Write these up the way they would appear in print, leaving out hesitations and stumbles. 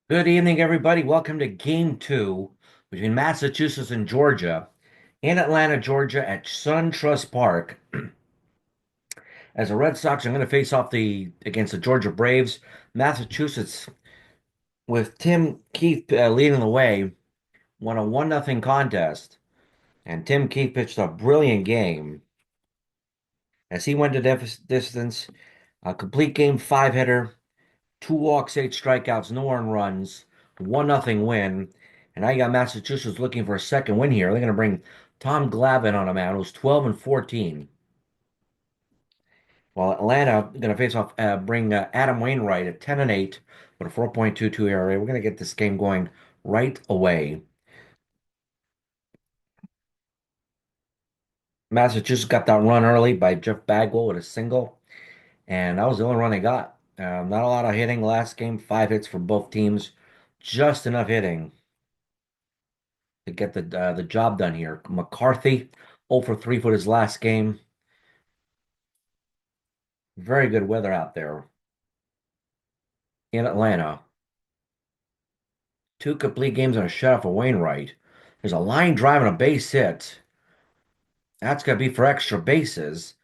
Good evening, everybody. Welcome to Game 2 between Massachusetts and Georgia in Atlanta, Georgia at SunTrust Park. As the Red Sox are going to face off against the Georgia Braves. Massachusetts, with Tim Keith leading the way, won a 1-0 contest, and Tim Keith pitched a brilliant game as he went to distance, a complete game five-hitter, two walks, eight strikeouts, no earned runs, 1-0 win. And now you got Massachusetts looking for a second win here. They're going to bring Tom Glavine on a mound, who's 12 and 14. While Atlanta going to face off, bring Adam Wainwright at 10 and 8 with a 4.22 ERA. We're going to get this game going right away. Massachusetts got that run early by Jeff Bagwell with a single, and that was the only run they got. Not a lot of hitting last game, five hits for both teams, just enough hitting to get the job done here. McCarthy 0 for 3 for his last game. Very good weather out there in Atlanta. Two complete games and a shutout for Wainwright. There's a line drive and a base hit. That's going to be for extra bases.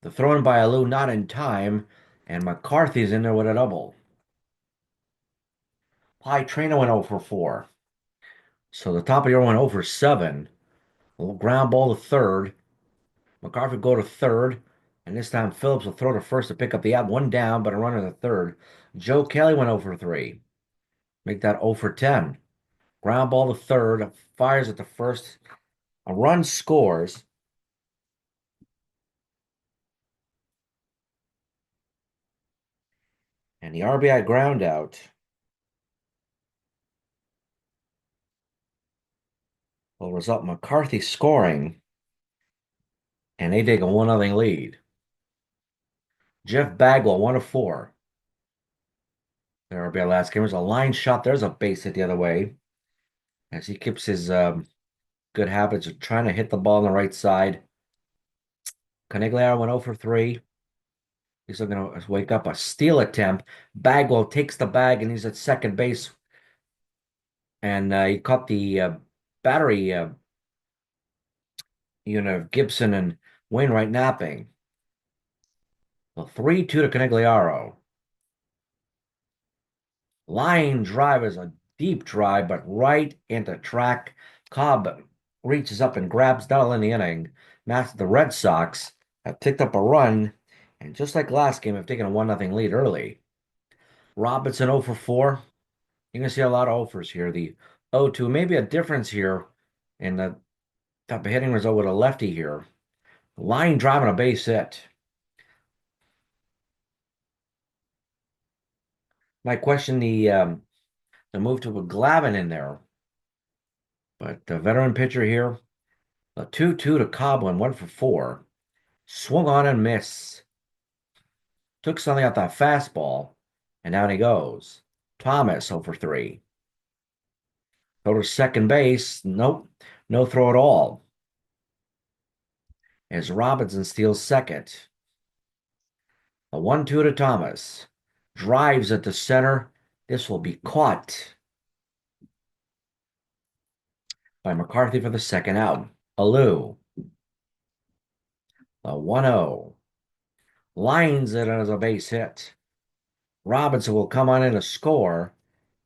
The throw in by Alou not in time, and McCarthy's in there with a double. Pie Trainer went 0 for 4. So the top of the order went 0 for 7. A little ground ball to third. McCarthy go to third, and this time Phillips will throw to first to pick up the out. One down, but a runner to third. Joe Kelly went 0 for 3. Make that 0 for 10. Ground ball to third, fires at the first. A run scores. And the RBI ground out will result in McCarthy scoring, and they take a 1-0 lead. Jeff Bagwell, 1 of 4. Their RBI last game was a line shot. There's a base hit the other way as he keeps his good habits of trying to hit the ball on the right side. Canigliaro went 0 for 3. He's looking to wake up a steal attempt. Bagwell takes the bag and he's at second base. And he caught the battery unit of Gibson and Wainwright napping. The 3-2 to Canigliaro. Line drive is a deep drive, but right into track. Cobb reaches up and grabs Donald in the inning. The Red Sox have picked up a run, and just like last game, have taken a 1-0 lead early. Robinson 0 for 4. You're going to see a lot of offers here. The 0-2, maybe a difference here in the type of hitting result with a lefty here. Line drive and a base hit. Might question the move to a Glavine in there, but the veteran pitcher here, a 2-2 to Coblin, 1 for 4. Swung on and missed. Took something out that fastball, and down he goes. Thomas 0 for 3. Throw to second base. Nope. No throw at all. As Robinson steals second. A 1-2 to Thomas. Drives at the center. This will be caught by McCarthy for the second out. Alou. A 1-0. Lines it as a base hit. Robinson will come on in to score,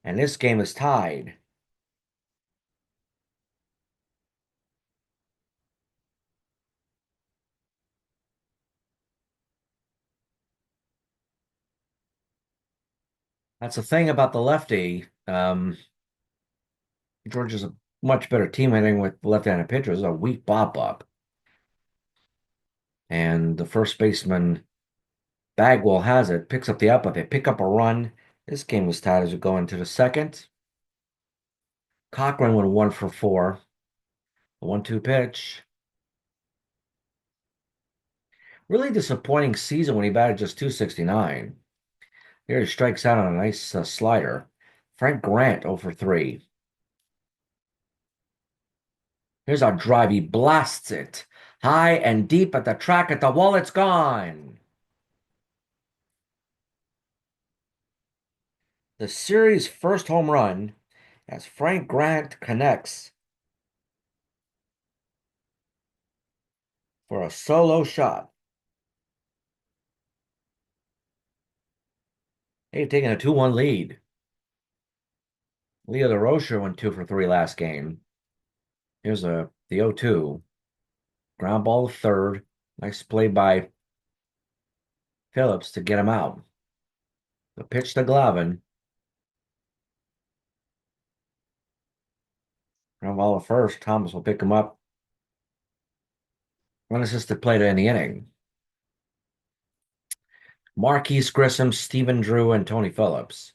and this game is tied. That's the thing about the lefty. Georgia's a much better team hitting with left-handed pitchers. A weak pop up, and the first baseman Bagwell has it, picks up the up, but they pick up a run. This game was tied as we go into the second. Cochran went 1 for 4. A 1-2 pitch. Really disappointing season when he batted just 269. Here he strikes out on a nice slider. Frank Grant 0 for 3. Here's a drive. He blasts it high and deep at the track at the wall. It's gone. The series' first home run as Frank Grant connects for a solo shot. They've taken a 2-1 lead. Leo DeRocher went 2 for 3 last game. Here's the 0-2. Ground ball to third. Nice play by Phillips to get him out. The pitch to Glavine. Ground ball to first. Thomas will pick him up. Unassisted play to end the inning. Marquise Grissom, Stephen Drew, and Tony Phillips.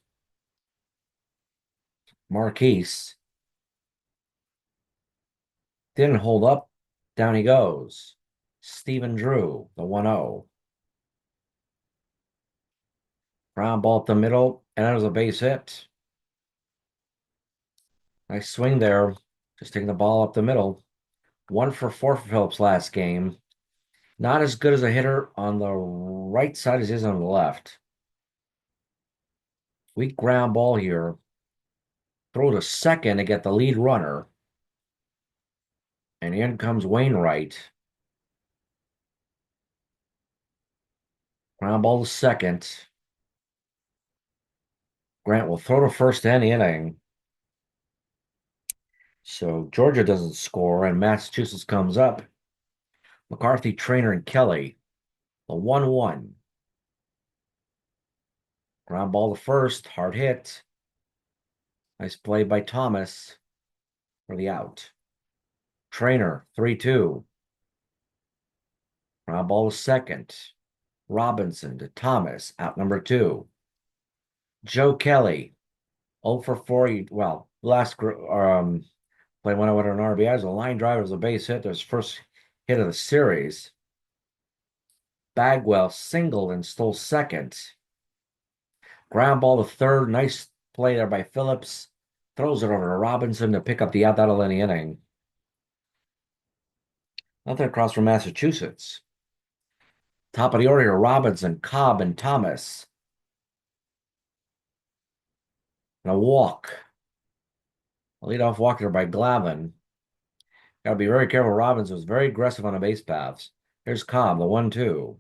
Marquise didn't hold up. Down he goes. Stephen Drew, the 1-0. Ground ball up the middle, and that was a base hit. Nice swing there. Just taking the ball up the middle. 1 for 4 for Phillips last game. Not as good as a hitter on the right side as he is on the left. Weak ground ball here. Throw to second to get the lead runner. And in comes Wainwright. Ground ball to second. Grant will throw to first to end the inning. So Georgia doesn't score, and Massachusetts comes up. McCarthy, Trainer, and Kelly. The 1-1. Ground ball to first. Hard hit. Nice play by Thomas for the out. Trainer, 3-2. Ground ball to second. Robinson to Thomas, out number 2. Joe Kelly, 0 for 4. Well, last play when I went on RBI was a line drive, was a base hit. There's first hit of the series. Bagwell singled and stole second. Ground ball to third. Nice play there by Phillips. Throws it over to Robinson to pick up the out. That'll end the inning. Nothing across from Massachusetts. Top of the order here, Robinson, Cobb, and Thomas. And a walk. A leadoff walk there by Glavine. Got to be very careful. Robinson was very aggressive on the base paths. Here's Cobb, the 1-2.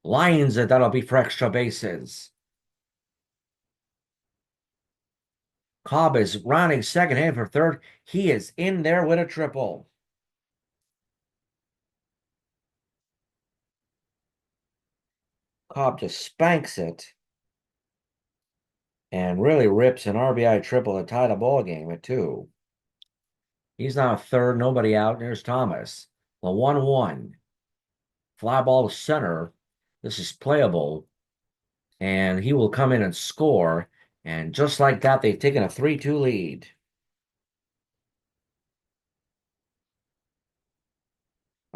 Lines it. That'll be for extra bases. Cobb is rounding second, heading for third. He is in there with a triple. Cobb just spanks it and really rips an RBI triple to tie the ball game at 2. He's now a third, nobody out. There's Thomas. The 1-1. Fly ball to center. This is playable. And he will come in and score. And just like that, they've taken a 3-2 lead.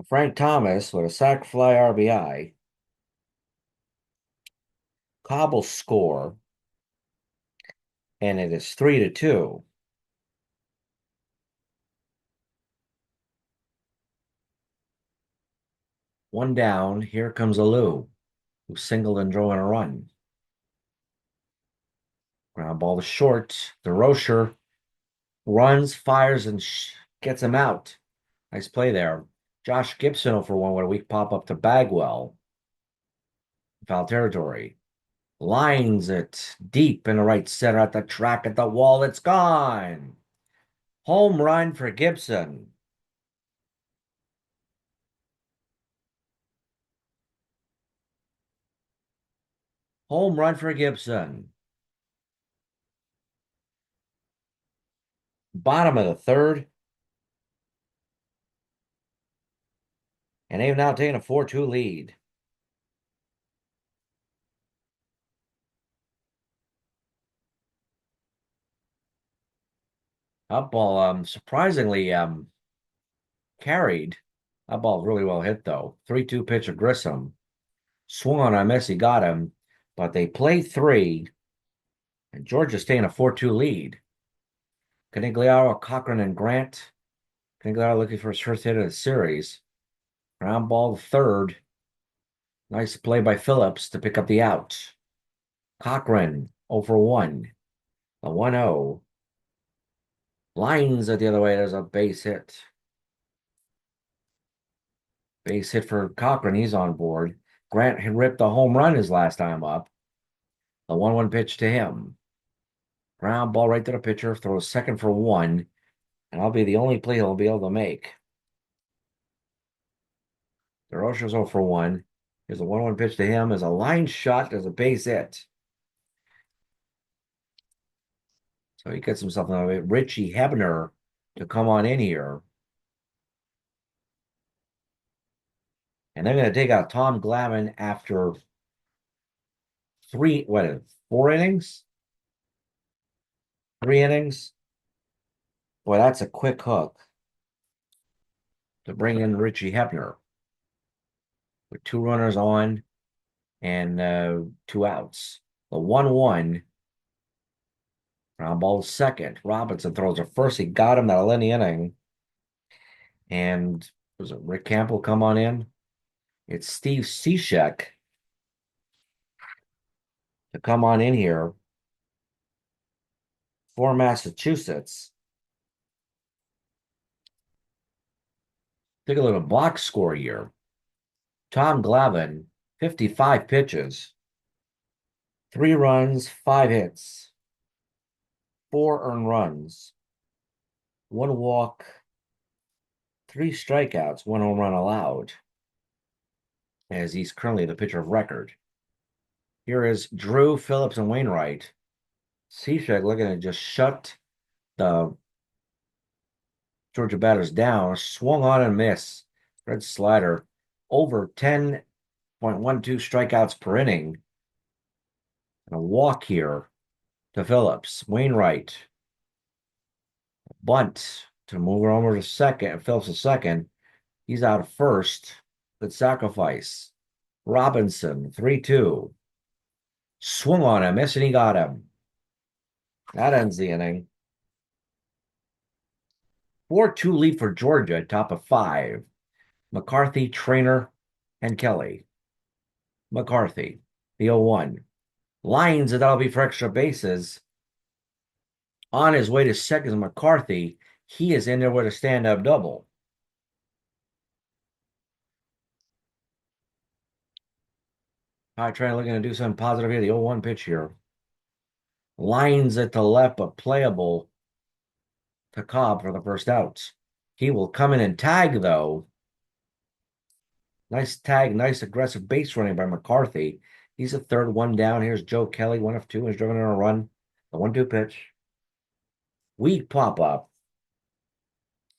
Frank Thomas with a sac fly RBI. Cobb will score. And it is 3-2. One down. Here comes Alou, who singled and drove in a run. Ground ball to short. DeRocher runs, fires, and gets him out. Nice play there. Josh Gibson 0-for-1 with a weak pop up to Bagwell. Foul territory. Lines it deep in the right center at the track at the wall. It's gone. Home run for Gibson. Home run for Gibson. Bottom of the third. And they've now taken a 4-2 lead. Up ball, surprisingly carried. That ball really well hit, though. 3-2 pitch of Grissom. Swung on a miss, he got him. But they play 3. And Georgia's taking a 4-2 lead. Canigliaro, Cochran, and Grant. Canigliaro looking for his first hit of the series. Ground ball to third. Nice play by Phillips to pick up the out. Cochran 0 for 1. A 1-0. Lines it the other way. There's a base hit. Base hit for Cochran. He's on board. Grant had ripped a home run his last time up. The 1-1 pitch to him. Ground ball right to the pitcher. Throws second for 1. And I'll be the only play he'll be able to make. DeRocher's 0 for 1. Here's a 1-1 pitch to him. As a line shot. There's a base hit. So he gets himself another Richie Hebner to come on in here. And they're going to take out Tom Glavine after four innings? 3 innings? Boy, that's a quick hook to bring in Richie Hebner with 2 runners on and 2 outs. The 1-1. Ground ball second. Robinson throws a first. He got him. That'll end the inning. And was it Rick Campbell come on in? It's Steve Cishek to come on in here for Massachusetts. Take a look at box score here. Tom Glavine, 55 pitches, 3 runs, 5 hits, 4 earned runs, 1 walk, 3 strikeouts, 1 home run allowed, as he's currently the pitcher of record. Here is Drew, Phillips, and Wainwright. Cishek looking to just shut the Georgia batters down. Swung on and miss. Red slider. Over 10.12 strikeouts per inning. And a walk here to Phillips. Wainwright. Bunt to move over to second. Phillips to second. He's out of first. Good sacrifice. Robinson, 3-2. Swung on him. Miss, and he got him. That ends the inning. 4-2 lead for Georgia, top of 5. McCarthy, Trainer, and Kelly. McCarthy, the 0-1. Lines, and that'll be for extra bases. On his way to second, McCarthy. He is in there with a stand-up double. All right, Trainer looking to do something positive here. The 0-1 pitch here. Lines at the left, but playable to Cobb for the first out. He will come in and tag, though. Nice tag, nice aggressive base running by McCarthy. He's a third, 1 down. Here's Joe Kelly, 1 of 2, is driven in a run. The 1-2 pitch. Weak pop-up.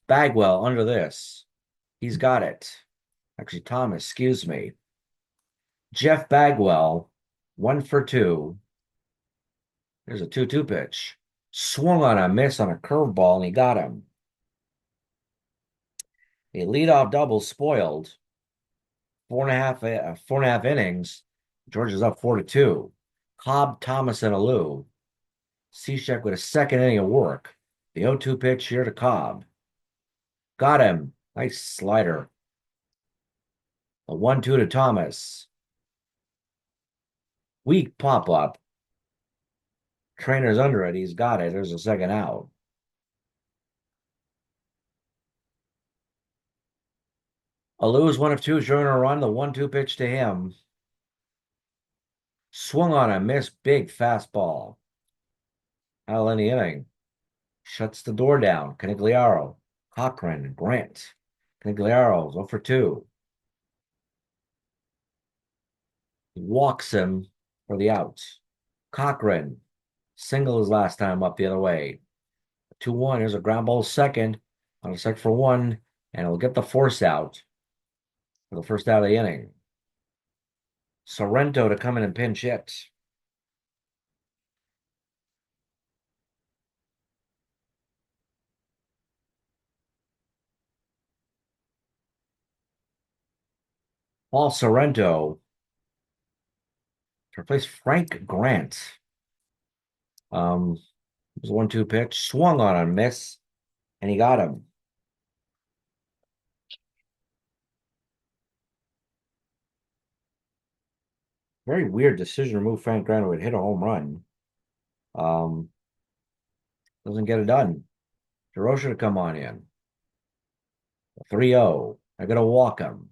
Bagwell under this. He's got it. Actually, Thomas, excuse me. Jeff Bagwell, 1 for 2. There's a 2-2 pitch. Swung on a miss on a curveball, and he got him. A leadoff double spoiled. 4.5 innings. Georgia's up 4-2. Cobb, Thomas, and Alou. Cishek with a second inning of work. The 0-2 pitch here to Cobb. Got him. Nice slider. A 1-2 to Thomas. Weak pop-up. Trainer's under it. He's got it. There's a second out. Alou's 1 of 2 is showing a run. The 1-2 pitch to him. Swung on a missed big fastball. Out of the inning. Shuts the door down. Canigliaro, Cochran, Grant. Canigliaro's 0 for 2. Walks him for the out. Cochran, single his last time up the other way. 2-1. Here's a ground ball second on a second for 1, and it'll get the force out for the first out of the inning. Sorrento to come in and pinch hit. Paul Sorrento to replace Frank Grant. It was a 1-2 pitch. Swung on a miss, and he got him. Very weird decision to move Frank Grano. Would hit a home run. Um, doesn't get it done. DeRocher to come on in. 3-0. I gotta walk him.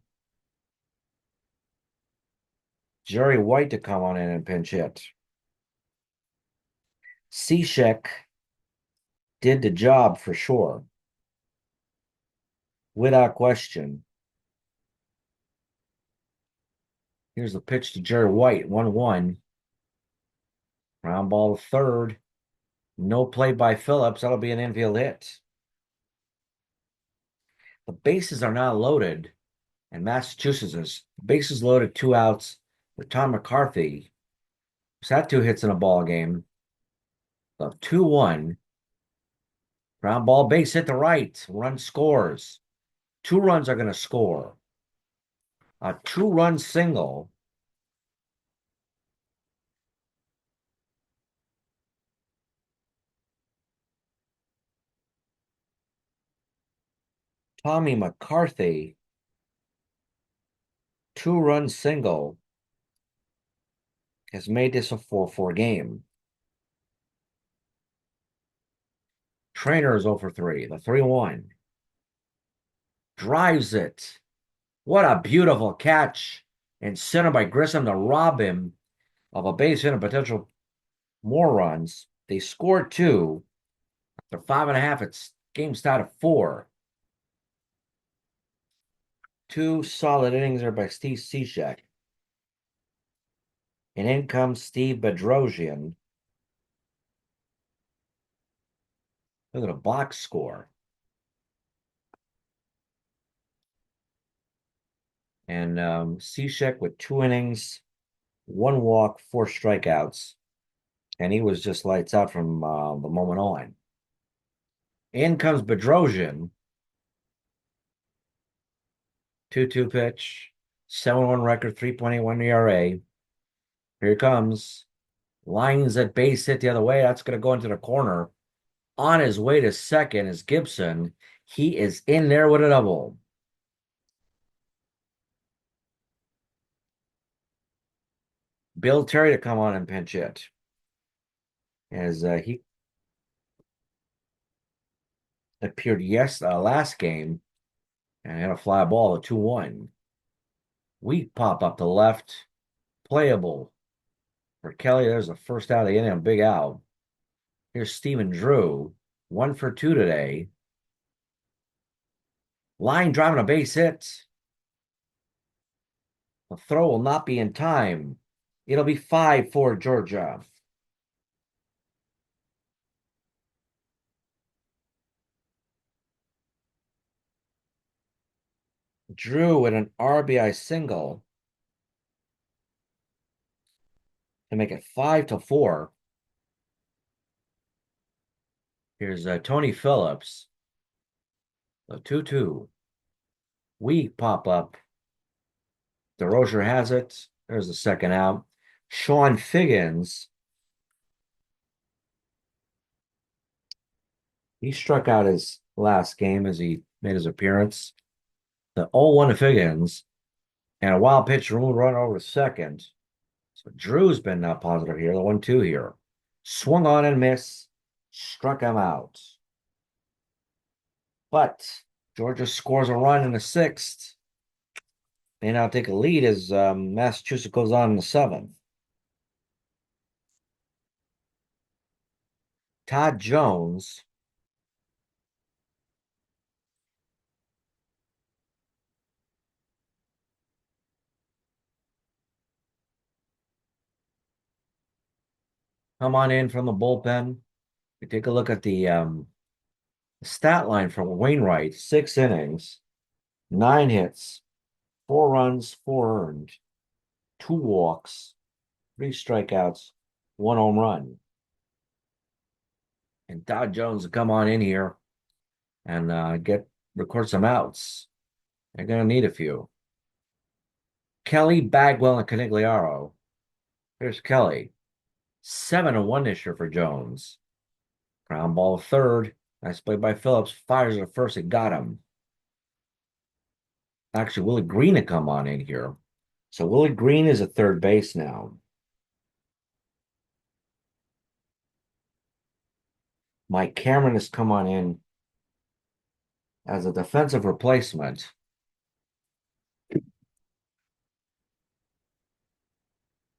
Jerry White to come on in and pinch hit. Cishek did the job for sure, without question. Here's the pitch to Jerry White, 1-1. Ground ball to third. No play by Phillips. That'll be an infield hit. The bases are now loaded, and Massachusetts is bases loaded, 2 outs with Tom McCarthy. He's had 2 hits in a ball game. So 2-1. Ground ball base hit to right. Run scores. 2 runs are going to score. A 2-run single. Tommy McCarthy, 2-run single, has made this a 4-4 game. Trainer is 0 for 3. The 3-1. Drives it. What a beautiful catch. And center by Grissom to rob him of a base hit and potential more runs. They scored 2. After 5.5, it's game start at 4. 2 solid innings there by Steve Cishek. And in comes Steve Bedrosian. Look at a box score. And Cishek with 2 innings, 1 walk, 4 strikeouts. And he was just lights out from the moment on. In comes Bedrosian. 2-2 pitch, 7-1 record, 3.81 ERA. Here it comes. Lines at base hit the other way. That's going to go into the corner. On his way to second is Gibson. He is in there with a double. Bill Terry to come on and pinch hit. As he appeared last game and had a fly ball, a 2-1. Weak pop up to left. Playable for Kelly. There's the first out of the inning, a big out. Here's Stephen Drew, 1 for 2 today. Line driving a base hit. The throw will not be in time. It'll be 5 for Georgia. Drew with an RBI single to make it 5-4. Here's Tony Phillips. The 2-2. Weak pop up. DeRocher has it. There's the second out. Sean Figgins. He struck out his last game as he made his appearance. The 0-1 to Figgins. And a wild pitch run over to second. So Drew's been positive here. The 1-2 here. Swung on and miss. Struck him out. But Georgia scores a run in the 6th. They now take a lead as Massachusetts goes on in the 7th. Todd Jones. Come on in from the bullpen. We take a look at the stat line from Wainwright. 6 innings, 9 hits, 4 runs, 4 earned, 2 walks, 3 strikeouts, 1 home run. And Todd Jones will come on in here and record some outs. They're going to need a few. Kelly, Bagwell, and Canigliaro. Here's Kelly. 7-1 this year for Jones. Ground ball third. Nice play by Phillips. Fires at first. It got him. Actually, Willie Green to come on in here. So Willie Green is at third base now. Mike Cameron has come on in as a defensive replacement.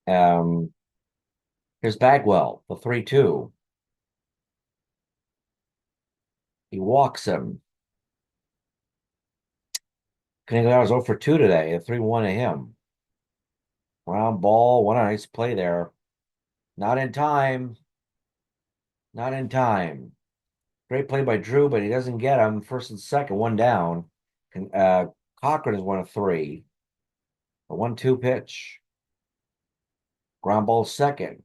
Um, here's Bagwell, the 3-2. He walks him. Canigliaro's 0 for 2 today, a 3-1 to him. Ground ball, what a nice play there. Not in time. Not in time. Great play by Drew, but he doesn't get him. First and second, one down. Cochran is 1 of 3. A 1-2 pitch. Ground ball second.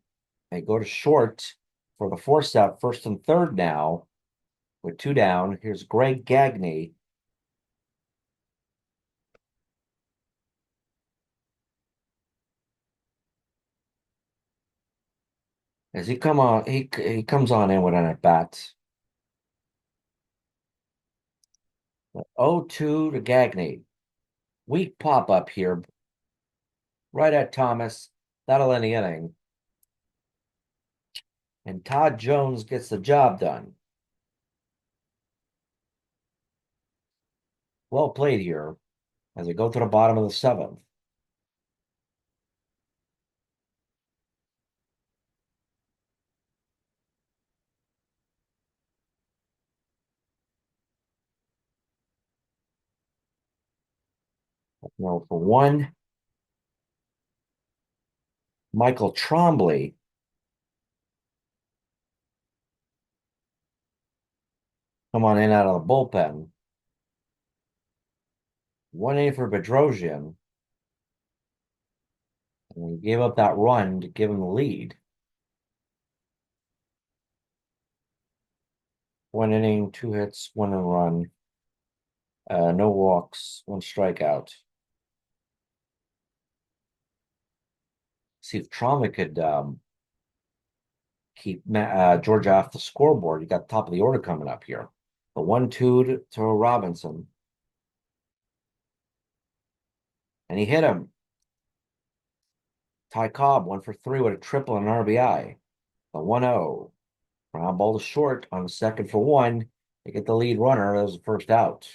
They go to short for the fourth step, first and third now with 2 down. Here's Greg Gagne. As he comes on in with an at bat. 0-2 to Gagne. Weak pop up here, right at Thomas. That'll end the inning. And Todd Jones gets the job done. Well played here as they go to the bottom of the seventh. For one, Michael Trombley come on in out of the bullpen. 1 A for Bedrosian. And he gave up that run to give him the lead. 1 inning, 2 hits, 1 run. No walks, 1 strikeout. See if Trombley could keep Georgia off the scoreboard. You got top of the order coming up here. The 1-2 to Robinson. And he hit him. Ty Cobb 1 for 3 with a triple and an RBI. The 1-0. Ground ball to short on the second for 1. They get the lead runner. That was the first out.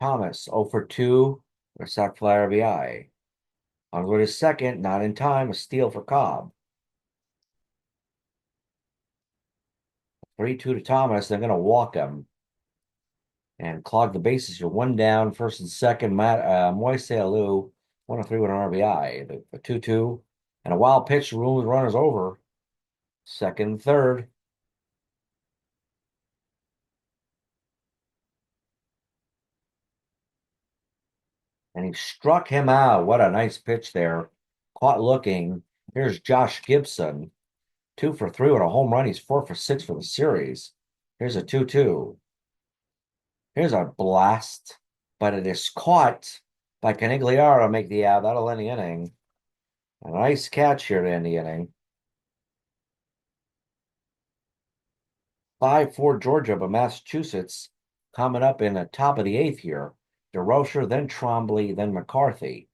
Thomas 0 for 2 with a sac fly RBI. On with his second, not in time, a steal for Cobb. 3-2 to Thomas. They're going to walk him and clog the bases. You're 1 down, first and second. Moise Alou, 1 of 3 with an RBI. The 2-2 and a wild pitch. Room with runners over. Second and third. And he struck him out. What a nice pitch there. Caught looking. Here's Josh Gibson. 2 for 3 with a home run. He's 4 for 6 for the series. Here's a 2-2. Here's a blast, but it is caught by Canigliaro to make the out. That'll end the inning. A nice catch here to end the inning. 5-4 Georgia, but Massachusetts coming up in the top of the eighth here. DeRocher, then Trombley, then McCarthy.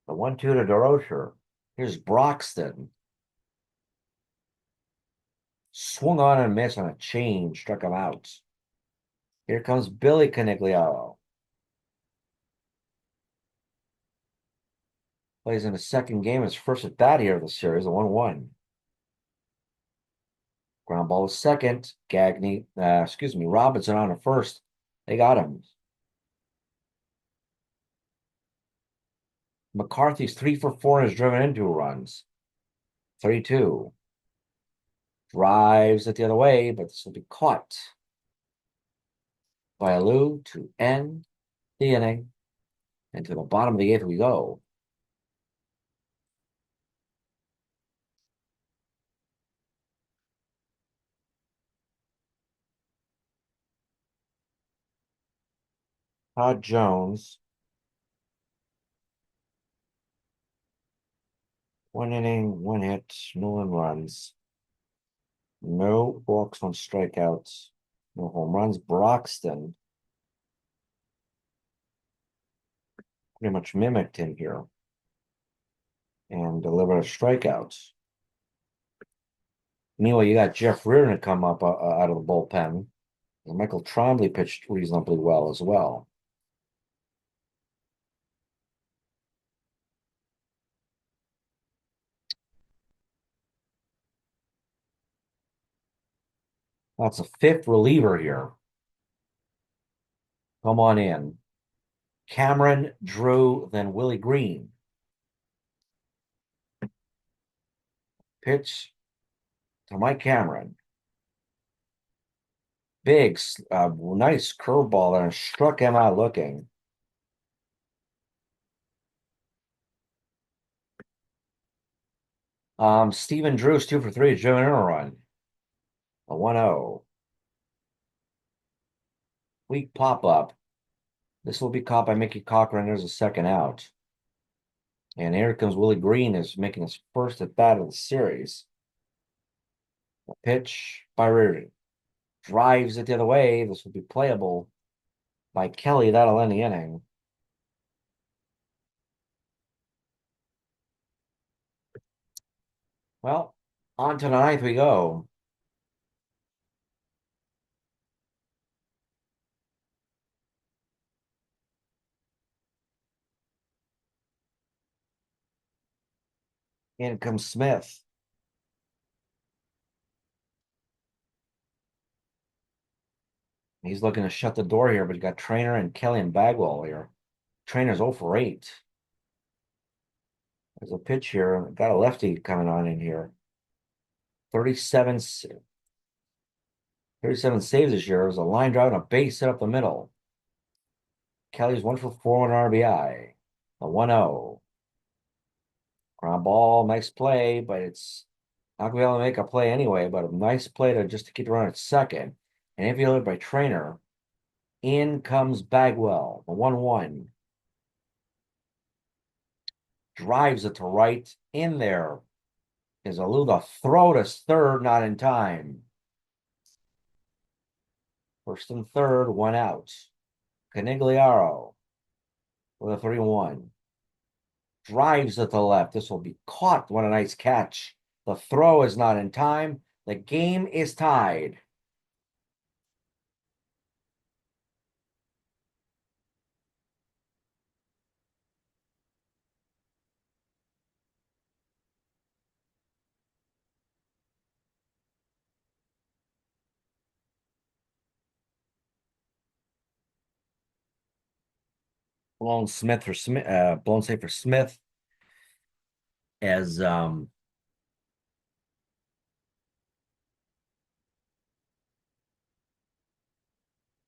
The 1-2 to DeRocher. Here's Broxton. Swung on and missed on a change, struck him out. Here comes Billy Canigliaro. Plays in the second game, his first at bat here of the series, a 1-1. Ground ball is second. Robinson on a first. They got him. McCarthy's 3 for 4 and has driven in 2 runs. 3-2. Drives it the other way, but this will be caught by Alou to end the inning. And to the bottom of the eighth we go. Todd Jones. 1 inning, 1 hit, no runs. No walks, 1 strikeouts. No home runs. Broxton pretty much mimicked him here and delivered a strikeouts. Meanwhile, you got Jeff Reardon to come up out of the bullpen. And Michael Trombley pitched reasonably well as well. That's a fifth reliever here. Come on in. Cameron, Drew, then Willie Green. Pitch to Mike Cameron. Big, nice curveball there, and struck him out looking. Stephen Drew's 2 for 3, driven in a run. A 1-0. Weak pop up. This will be caught by Mickey Cochran. There's a second out. And here comes Willie Green, is making his first at bat of the series. A pitch by Reardon. Drives it the other way. This will be playable by Kelly. That'll end the inning. Well, on to the ninth we go. In comes Smith. He's looking to shut the door here, but you got Trainer and Kelly and Bagwell here. Trainer's 0 for 8. There's a pitch here. Got a lefty coming on in here. 37 saves this year. There's a line drive and a base hit up the middle. Kelly's 1 for 4 on RBI. A 1-0. Ground ball, nice play, but it's not going to be able to make a play anyway, but a nice play to just to keep the run at second. And infielded by Trainer. In comes Bagwell, the 1-1. Drives it to right. In there is Aluga. Throw to third, not in time. First and third, 1 out. Canigliaro with a 3-1. Drives it to left. This will be caught. What a nice catch. The throw is not in time. The game is tied. Blown Smith for Smith. Blown save for Smith as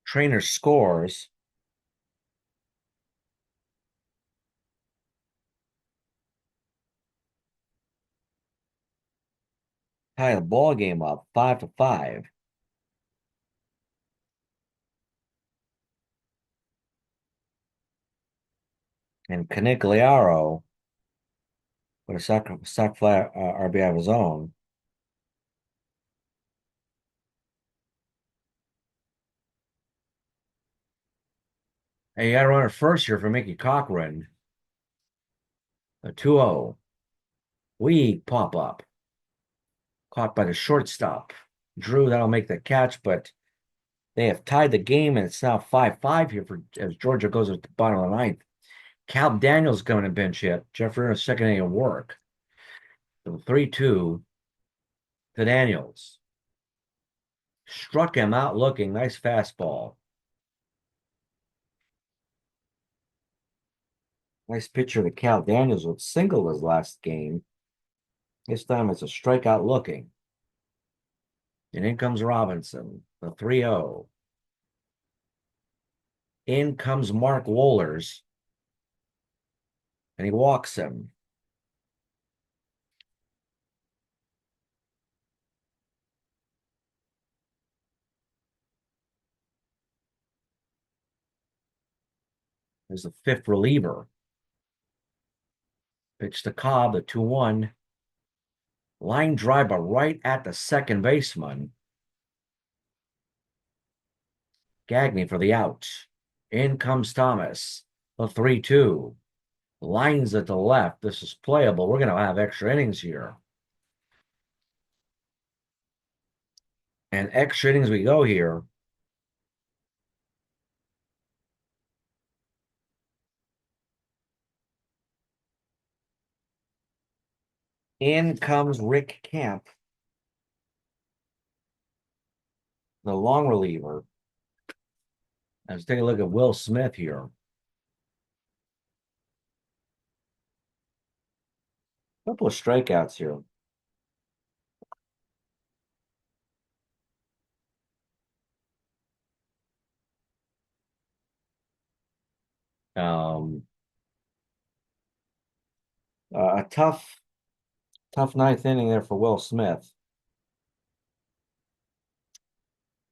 Trainer scores. Tie the ball game up 5-5. And Canigliaro with a sac fly RBI of his own. And you got to run it first here for Mickey Cochran. A 2-0. Weak pop up. Caught by the shortstop. Drew, that'll make the catch, but they have tied the game, and it's now 5-5 here for as Georgia goes at the bottom of the ninth. Cal Daniels going to bench hit. Jeffrey in a second inning of work. So 3-2 to Daniels. Struck him out looking. Nice fastball. Nice pitcher to Cal Daniels with single his last game. This time it's a strikeout looking. And in comes Robinson, the 3-0. In comes Mark Wohlers. And he walks him. There's the fifth reliever. Pitch to Cobb, the 2-1. Line drive, but right at the second baseman. Gagne for the out. In comes Thomas, the 3-2. Lines at the left. This is playable. We're going to have extra innings here. And extra innings we go here. In comes Rick Camp, the long reliever. Let's take a look at Will Smith here. Couple of strikeouts here. Um, a tough ninth inning there for Will Smith.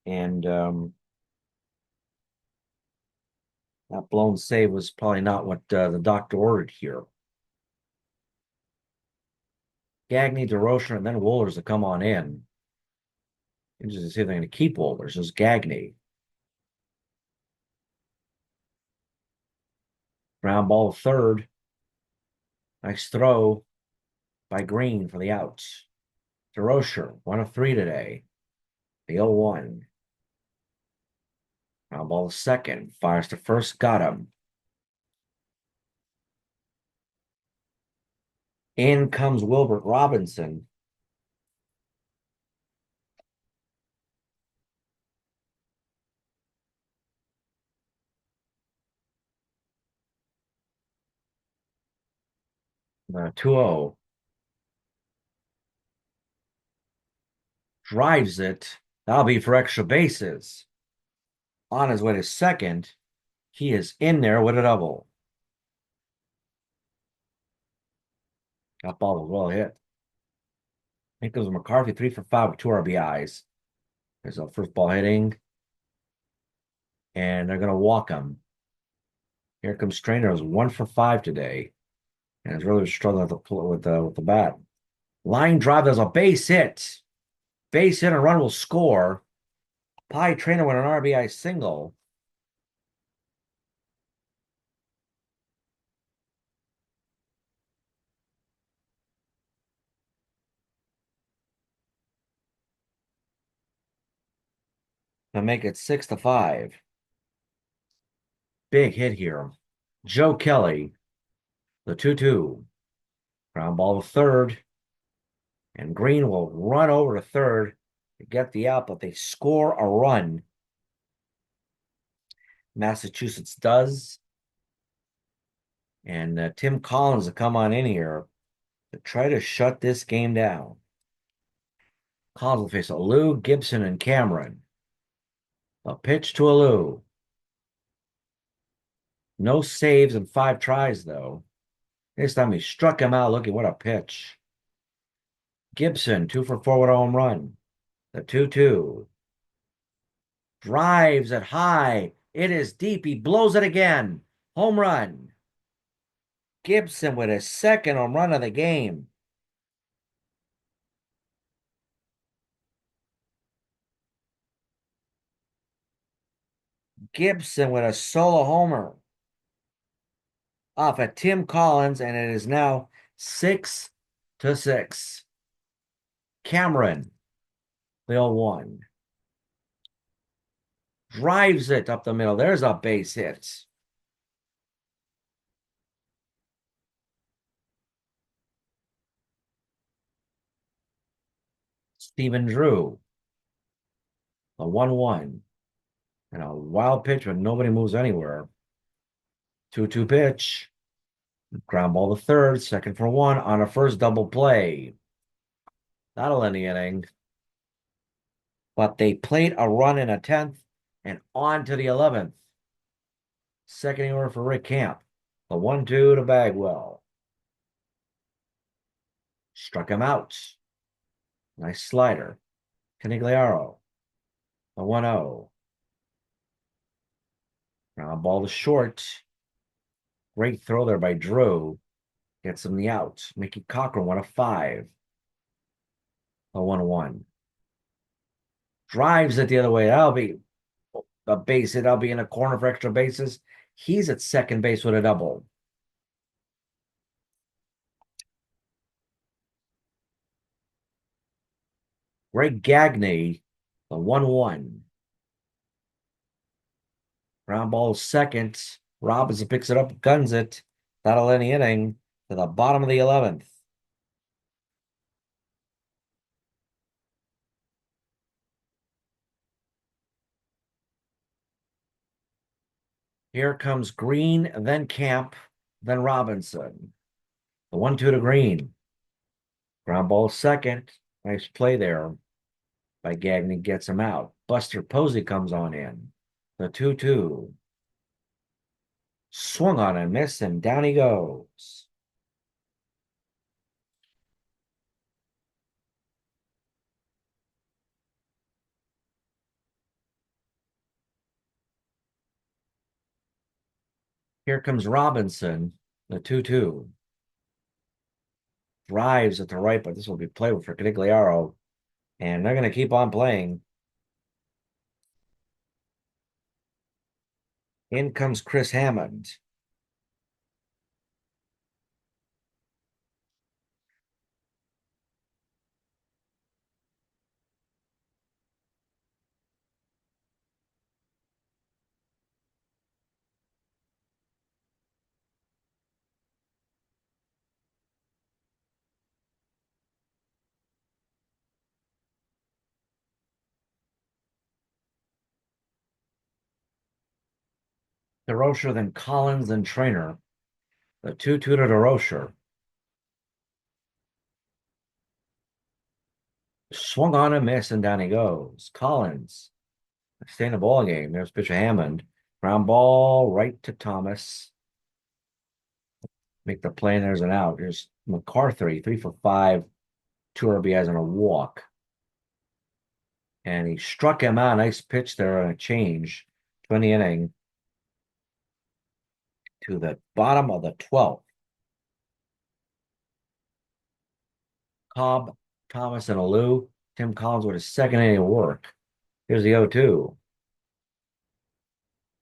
And that blown save was probably not what the doctor ordered here. Gagne, DeRocher, and then Wohlers to come on in. Interesting to see if they're going to keep Wohlers. Just Gagne. Ground ball third. Nice throw by Green for the outs. DeRocher, 1 of 3 today. The 0-1. Ground ball second. Fires to first. Got him. In comes Wilbert Robinson. The 2-0. Drives it. That'll be for extra bases. On his way to second. He is in there with a double. That ball was well hit. I think it was McCarthy, 3 for 5 with 2 RBIs. There's a first ball hitting. And they're going to walk him. Here comes Strainer, who's 1 for 5 today. And is really struggling with the bat. Line drive, there's a base hit. Base hit and run will score. Pie Trainer with an RBI single. To make it 6-5. Big hit here. Joe Kelly, the 2-2. Ground ball to third. And Green will run over to third to get the out, but they score a run. Massachusetts does. And Tim Collins will come on in here to try to shut this game down. Collins will face Lou, Gibson, and Cameron. A pitch to Lou. No saves and 5 tries, though. This time he struck him out. Looking, what a pitch. Gibson, 2 for 4 with a home run. The 2-2. Drives it high. It is deep. He blows it again. Home run. Gibson with his second home run of the game. Gibson with a solo homer off of Tim Collins, and it is now 6-6. Cameron, the 0-1. Drives it up the middle. There's a base hit. Stephen Drew, a 1-1. And a wild pitch, but nobody moves anywhere. 2-2 pitch. Ground ball to third, second for 1 on a first double play. That'll end the inning. But they played a run in a 10th and on to the 11th. Second order for Rick Camp. The 1-2 to Bagwell. Struck him out. Nice slider. Canigliaro. The 1-0. Ground ball to short. Great throw there by Drew. Gets him the out. Mickey Cochran, 1 of 5. A 1-1. Drives it the other way. That'll be a base hit. That'll be in a corner for extra bases. He's at second base with a double. Greg Gagne, the 1-1. Ground ball second. Robinson picks it up, guns it. That'll end the inning to the bottom of the 11th. Here comes Green, then Camp, then Robinson. The 1-2 to Green. Ground ball second. Nice play there by Gagnon, gets him out. Buster Posey comes on in. The 2-2. Swung on and missed, and down he goes. Here comes Robinson, the 2-2. Drives at the right, but this will be played for Canigliaro. And they're going to keep on playing. In comes Chris Hammond. DeRocher, then Collins, then Trainer. The 2-2 to DeRocher. Swung on a miss, and down he goes. Collins. Stay in the ball game. There's pitcher Hammond. Ground ball right to Thomas. Make the play, and there's an out. Here's McCarthy, 3 for 5, 2 RBIs and a walk. And he struck him out. Nice pitch there on a change. 20 inning to the bottom of the 12th. Cobb, Thomas, and Alou. Tim Collins with his second inning of work. Here's the 0-2.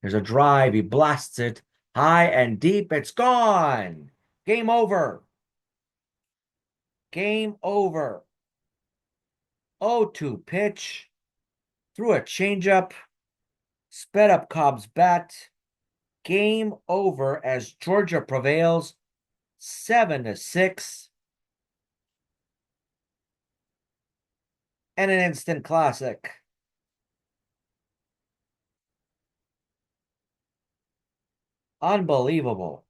There's a drive. He blasts it high and deep. It's gone. Game over. Game over. 0-2 pitch. Threw a changeup. Sped up Cobb's bat. Game over as Georgia prevails 7-6. And an instant classic. Unbelievable.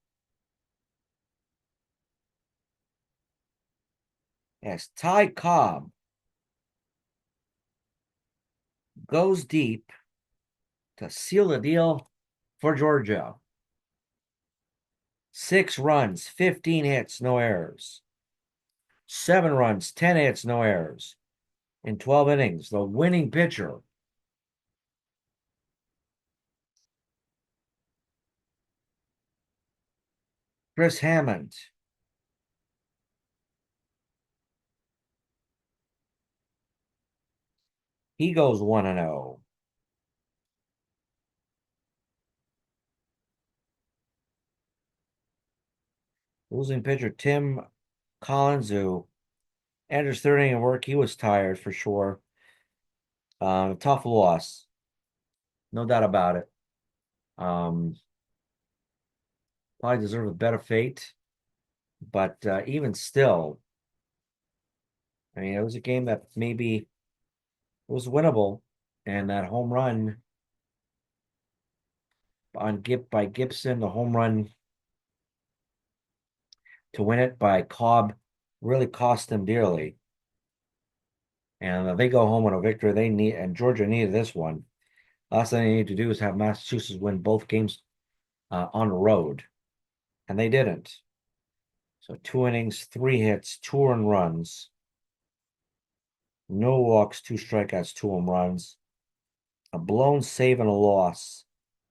As Ty Cobb goes deep to seal the deal for Georgia. 6 runs, 15 hits, no errors. 7 runs, 10 hits, no errors. In 12 innings, the winning pitcher. Chris Hammond. He goes 1-0. Losing pitcher Tim Collins, who enters third inning of work. He was tired for sure. Tough loss. No doubt about it. Probably deserve a better fate. But even still, I mean, it was a game that maybe was winnable. And that home run by Gibson, the home run to win it by Cobb really cost them dearly. And they go home with a victory. And Georgia needed this one. Last thing they need to do is have Massachusetts win both games on the road. And they didn't. So 2 innings, 3 hits, 2 earned runs. No walks, 2 strikeouts, 2 home runs. A blown save and a loss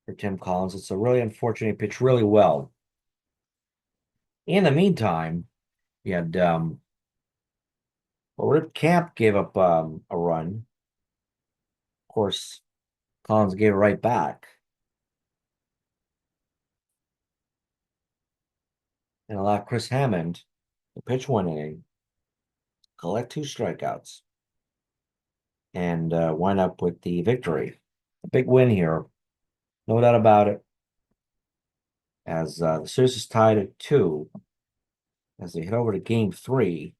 for Tim Collins. It's a really unfortunate. He pitched really well. In the meantime, you had Rip Camp gave up a run. Of course, Collins gave it right back. And allowed Chris Hammond to pitch 1 inning, collect 2 strikeouts. and wind up with the victory. A big win here, no doubt about it, as the series is tied at 2 as they head over to game 3.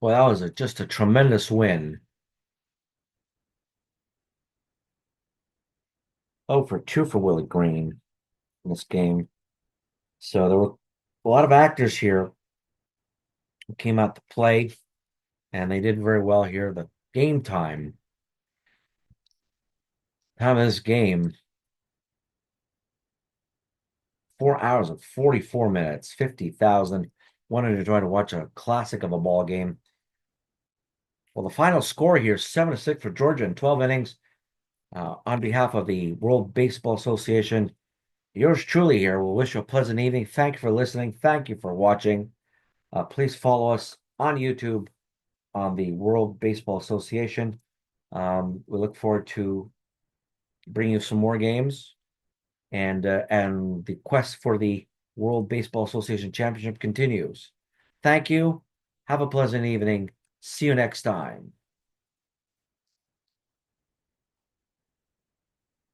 Well, that was just a tremendous win. 0 for 2 for Willie Green in this game. So there were a lot of actors here who came out to play, and they did very well here. The game time of this game, 4 hours and 44 minutes, 50,000. Wanted to try to watch a classic of a ball game. Well, the final score here, 7-6 for Georgia in 12 innings. On behalf of the World Baseball Association, yours truly here will wish you a pleasant evening. Thank you for listening. Thank you for watching. Please follow us on YouTube on the World Baseball Association. We look forward to bringing you some more games, and the quest for the World Baseball Association Championship continues. Thank you. Have a pleasant evening. See you next time.